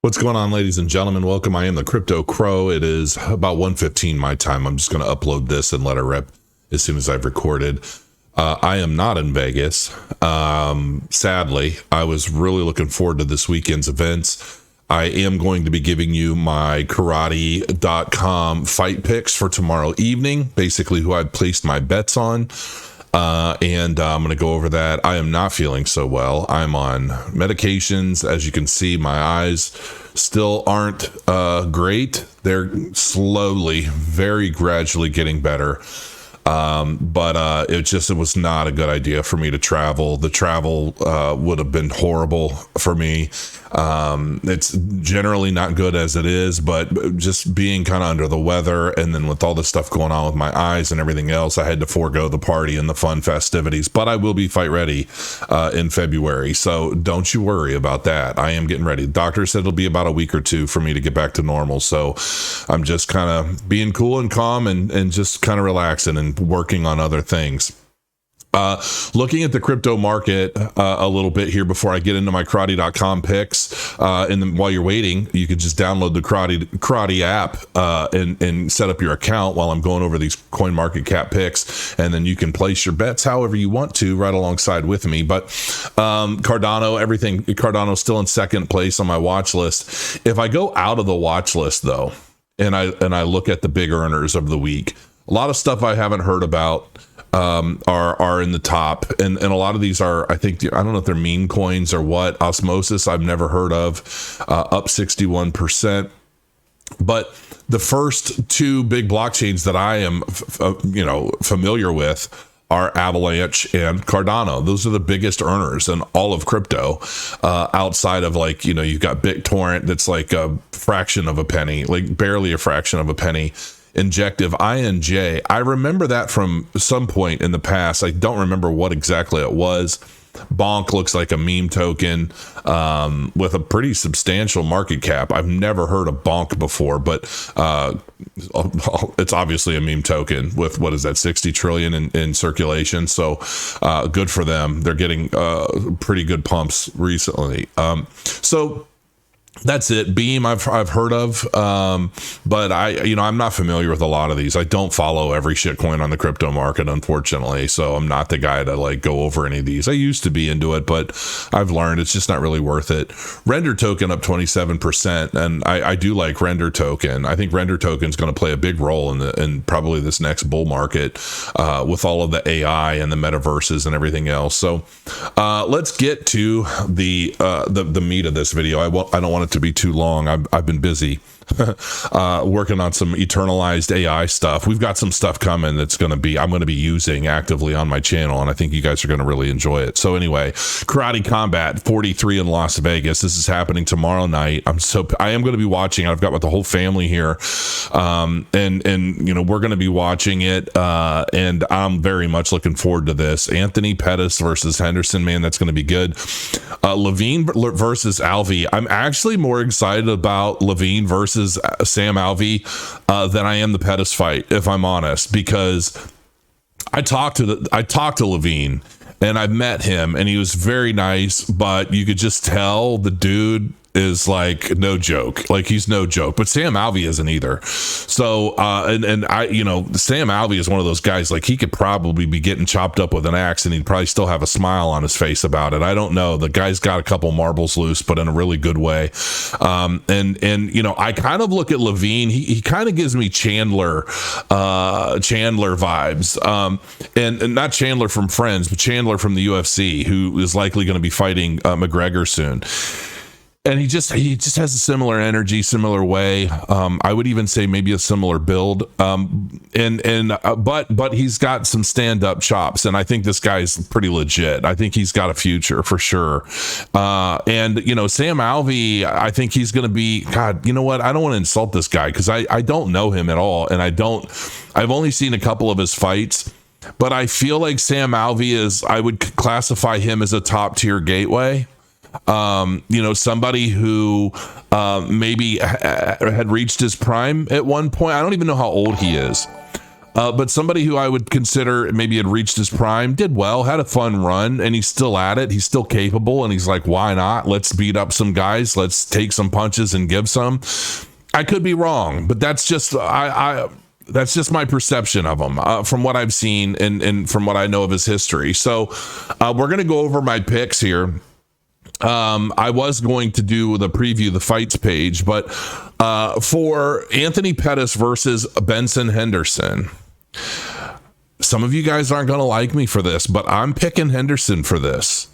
What's going on, ladies and gentlemen? Welcome. I am the Crypto Crow. It is about 1:15 my time. I'm just going to upload this and let it rip as soon as I've recorded. I am not in Vegas. Sadly, I was really looking forward to this weekend's events. I am going to be giving you my karate.com fight picks for tomorrow evening, basically who I've placed my bets on. And I'm going to go over that. I am not feeling so well. I'm on medications. As you can see, my eyes still aren't great. They're slowly, very gradually getting better. But it was not a good idea for me to travel. The travel would have been horrible for me. It's generally not good as it is, but just being kind of under the weather, and then with all this stuff going on with my eyes and everything else, I had to forego the party and the fun festivities. But I will be fight ready in February, so don't you worry about that. I am getting ready. The doctor said it'll be about a week or two for me to get back to normal, so I'm just kind of being cool and calm and just kind of relaxing and working on other things. Looking at the crypto market a little bit here before I get into my karate.com picks. And then while you're waiting, you can just download the karate app and set up your account while I'm going over these coin market cap picks. And then you can place your bets however you want to right alongside with me. But Cardano's still in second place on my watch list. If I go out of the watch list, though, and I look at the big earners of the week, a lot of stuff I haven't heard about are in the top, and a lot of these are, I don't know if they're meme coins or what. Osmosis, I've never heard of, up 61%. But the first two big blockchains that I am familiar with are Avalanche and Cardano. Those are the biggest earners in all of crypto, outside of you've got BitTorrent that's like a fraction of a penny, like barely a fraction of a penny. Injective, INJ, I remember that from some point in the past. I don't remember what exactly it was. Bonk looks like a meme token with a pretty substantial market cap. I've never heard of Bonk before, but it's obviously a meme token with, what is that, 60 trillion in circulation. So good for them. They're getting pretty good pumps recently. So that's it. Beam I've heard of, but I'm not familiar with a lot of these. I don't follow every shitcoin on the crypto market, unfortunately, so I'm not the guy to go over any of these. I used to be into it, but I've learned it's just not really worth it. Render token up 27%, and I do like Render token. I think Render token is going to play a big role in probably this next bull market with all of the AI and the metaverses and everything else. So let's get to the meat of this video. I don't want it to be too long. I've been busy working on some eternalized AI stuff. We've got some stuff coming that's I'm going to be using actively on my channel, and I think you guys are going to really enjoy it. So anyway, Karate Combat 43 in Las Vegas. This is happening tomorrow night. I am going to be watching. I've got the whole family here, and we're going to be watching it, and I'm very much looking forward to this. Anthony Pettis versus Henderson, man, that's going to be good. Levine versus Alvey. I'm actually more excited about Levine versus Sam Alvey than I am the Pettis fight, if I'm honest, because I talked to Levine, and I met him, and he was very nice, but you could just tell the dude is no joke. He's no joke, but Sam Alvey isn't either. So Sam Alvey is one of those guys, he could probably be getting chopped up with an axe and he'd probably still have a smile on his face about it. I don't know. The guy's got a couple marbles loose, but in a really good way. I kind of look at Levine. He kind of gives me Chandler vibes, and not Chandler from Friends, but Chandler from the UFC, who is likely going to be fighting McGregor soon. And he just has a similar energy, similar way. I would even say maybe a similar build. But he's got some stand-up chops, and I think this guy's pretty legit. I think he's got a future for sure. Sam Alvey, I think he's going to be. God, you know what? I don't want to insult this guy because I don't know him at all, and I've only seen a couple of his fights. But I feel like Sam Alvey I would classify him as a top-tier gateway. Somebody who maybe had reached his prime at one point. I don't even know how old he is. But somebody who I would consider maybe had reached his prime, did well, had a fun run, and he's still at it. He's still capable, and he's like, why not? Let's beat up some guys. Let's take some punches and give some. I could be wrong, but that's just that's just my perception of him from what I've seen and from what I know of his history. So we're going to go over my picks here. I was going to do the preview, the fights page, but for Anthony Pettis versus Benson Henderson, some of you guys aren't going to like me for this, but I'm picking Henderson for this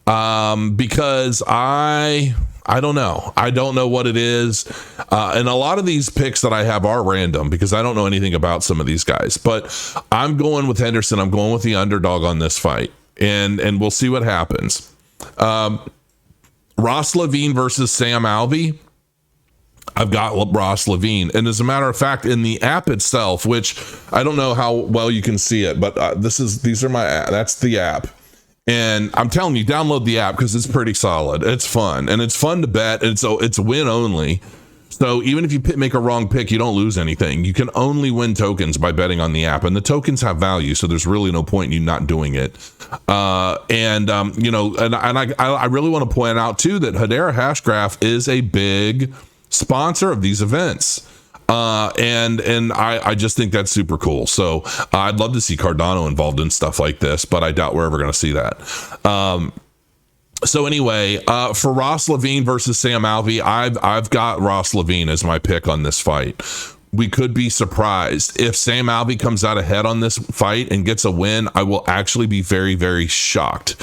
because I don't know. I don't know what it is. And a lot of these picks that I have are random because I don't know anything about some of these guys, but I'm going with Henderson. I'm going with the underdog on this fight, and we'll see what happens. Ross Levine versus Sam Alvey. I've got Ross Levine. And as a matter of fact, in the app itself, which I don't know how well you can see it, but that's the app. And I'm telling you, download the app because it's pretty solid. It's fun, and it's fun to bet. It's win only. So even if you make a wrong pick, you don't lose anything. You can only win tokens by betting on the app, and the tokens have value, so there's really no point in you not doing it. I really want to point out too that Hedera Hashgraph is a big sponsor of these events. And I just think that's super cool. So I'd love to see Cardano involved in stuff like this, but I doubt we're ever going to see that. So anyway, for Ross Levine versus Sam Alvey, I've got Ross Levine as my pick on this fight. We could be surprised if Sam Alvey comes out ahead on this fight and gets a win. I will actually be very, very shocked.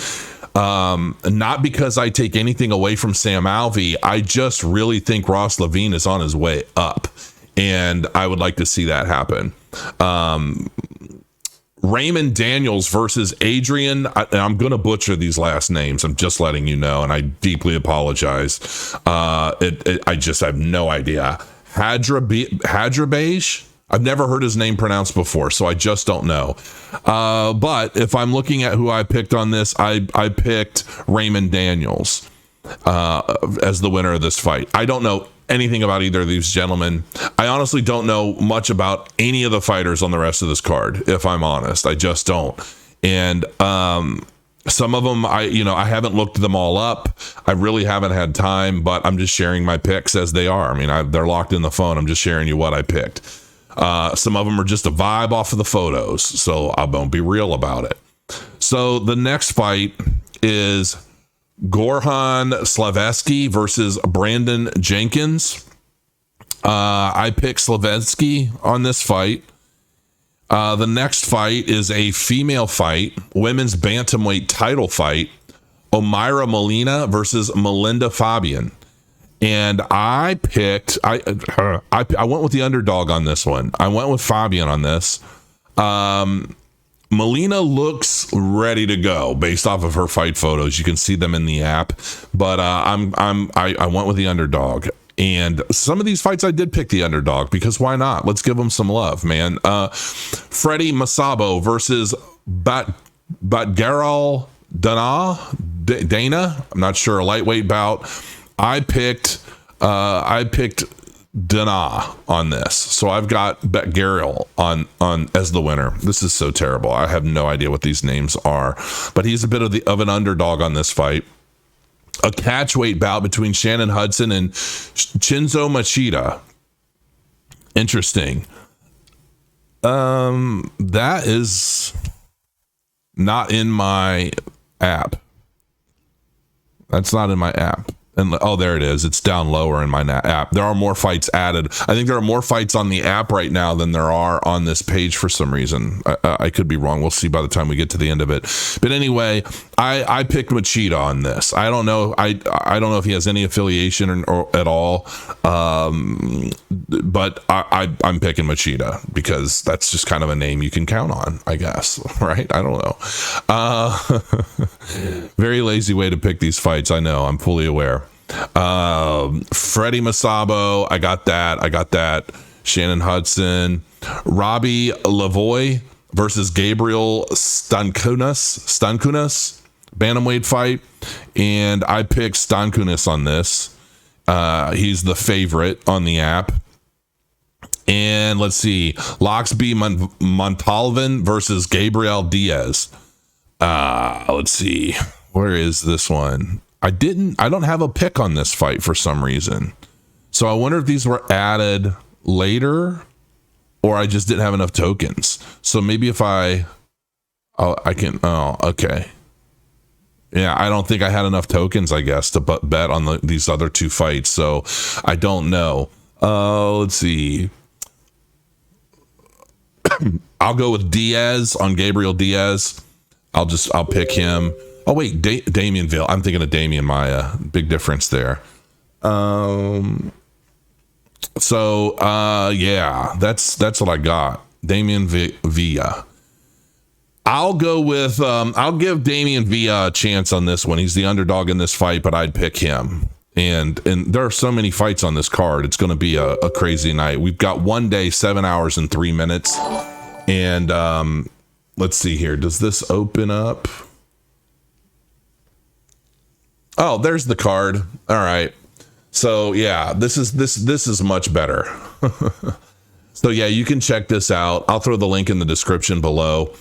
Not because I take anything away from Sam Alvey. I just really think Ross Levine is on his way up, and I would like to see that happen. Raymond Daniels versus Adrian. I'm going to butcher these last names. I'm just letting you know, and I deeply apologize. I just have no idea. Hadrabej? I've never heard his name pronounced before, so I just don't know. But if I'm looking at who I picked on this, I picked Raymond Daniels as the winner of this fight. I don't know anything about either of these gentlemen. I honestly don't know much about any of the fighters on the rest of this card, if I'm honest. I just don't. And some of them, I haven't looked them all up. I really haven't had time, but I'm just sharing my picks as they are. I mean, they're locked in the phone. I'm just sharing you what I picked. Some of them are just a vibe off of the photos, so I won't be real about it. So the next fight is Gorhan Slavetsky versus Brandon Jenkins. I picked Slavetsky on this fight. The next fight is a female fight, women's bantamweight title fight, Omaira Molina versus Melinda Fabian. And I picked, I went with the underdog on this one. I went with Fabian on this. Molina looks ready to go based off of her fight photos. You can see them in the app, but I went with the underdog. And some of these fights I did pick the underdog because why not? Let's give them some love, man. Freddie Masabo versus Batgaral Dana. I'm not sure, a lightweight bout. I picked Dana on this, so I've got Batgaral on as the winner. This is so terrible. I have no idea what these names are, but he's a bit of an underdog on this fight. A catchweight bout between Shannon Hudson and Shinzo Machida. Interesting. That is not in my app. That's not in my app. And there it is. It's down lower in my app. There are more fights added. I think there are more fights on the app right now than there are on this page for some reason. I could be wrong. We'll see by the time we get to the end of it. But anyway, I picked Machida on this. I don't know. I don't know if he has any affiliation or at all. But I'm picking Machida because that's just kind of a name you can count on, I guess. Right? I don't know. Very lazy way to pick these fights. I know. I'm fully aware. Freddie Masabo, I got that. Shannon Hudson, Robbie Lavoie versus Gabriel Stankunas, bantamweight fight, and I picked Stankunas on this. He's the favorite on the app. And let's see, Loxby Montalvan versus Gabriel Diaz. Let's see, where is this one? I don't have a pick on this fight for some reason. So I wonder if these were added later or I just didn't have enough tokens. So maybe if okay. Yeah, I don't think I had enough tokens, I guess, to bet on these other two fights. So I don't know. Let's see. I'll go with Diaz on Gabriel Diaz. I'll pick him. Oh wait, Damian Vale. I'm thinking of Damian Maya. Big difference there. Yeah, that's what I got. Damian Villa. I'll go with I'll give Damian Villa a chance on this one. He's the underdog in this fight, but I'd pick him. And there are so many fights on this card. It's going to be a crazy night. We've got 1 day, 7 hours and 3 minutes. And let's see here. Does this open up? Oh, there's the card. All right. So yeah, this is much better. So yeah, you can check this out. I'll throw the link in the description below.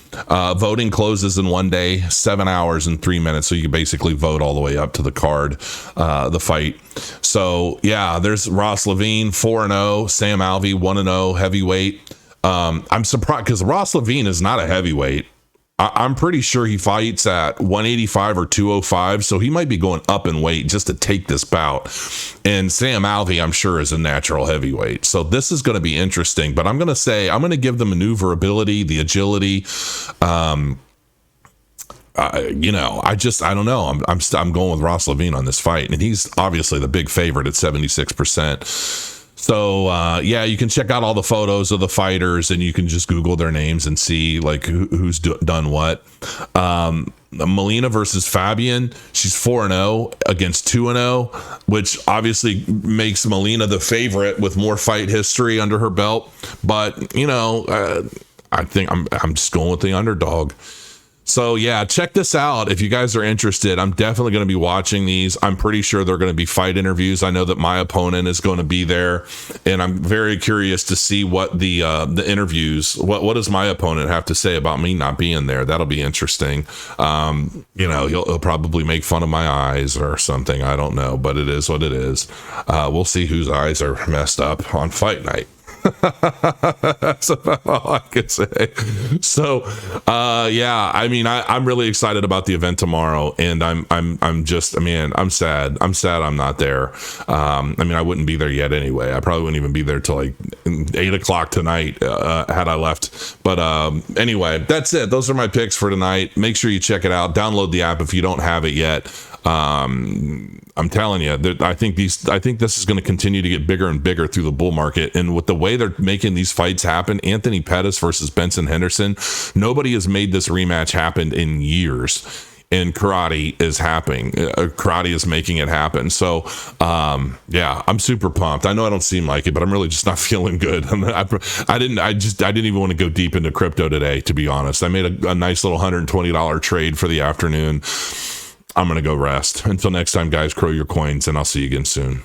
Voting closes in 1 day, 7 hours and 3 minutes. So you can basically vote all the way up to the card, the fight. So yeah, there's Ross Levine, 4-0, Sam Alvey, 1-0 heavyweight. I'm surprised because Ross Levine is not a heavyweight. I'm pretty sure he fights at 185 or 205, so he might be going up in weight just to take this bout. And Sam Alvey, I'm sure, is a natural heavyweight. So this is going to be interesting, but I'm going to give the maneuverability, the agility. I don't know. I'm going with Ross Levine on this fight, and he's obviously the big favorite at 76%. So, yeah, you can check out all the photos of the fighters and you can just Google their names and see like who's done what. Molina versus Fabian. She's 4-0 against 2-0, which obviously makes Molina the favorite with more fight history under her belt. But, I think I'm just going with the underdog. So yeah, check this out. If you guys are interested, I'm definitely going to be watching these. I'm pretty sure they're going to be fight interviews. I know that my opponent is going to be there, and I'm very curious to see what the interviews, what does my opponent have to say about me not being there. That'll be interesting. He'll probably make fun of my eyes or something. I don't know, but it is what it is. We'll see whose eyes are messed up on fight night. That's about all I can say. So I'm really excited about the event tomorrow, and I'm sad I'm not there. I wouldn't be there yet anyway. I probably wouldn't even be there till like 8:00 tonight had I left. But anyway, that's it. Those are my picks for tonight. Make sure you check it out. Download the app if you don't have it yet. I'm telling you, I think this is going to continue to get bigger and bigger through the bull market. And with the way they're making these fights happen, Anthony Pettis versus Benson Henderson, nobody has made this rematch happen in years. And karate is happening. Karate is making it happen. So, I'm super pumped. I know I don't seem like it, but I'm really just not feeling good. I didn't even want to go deep into crypto today, to be honest. I made a nice little $120 trade for the afternoon. I'm going to go rest. Until next time, guys, crow your coins, and I'll see you again soon.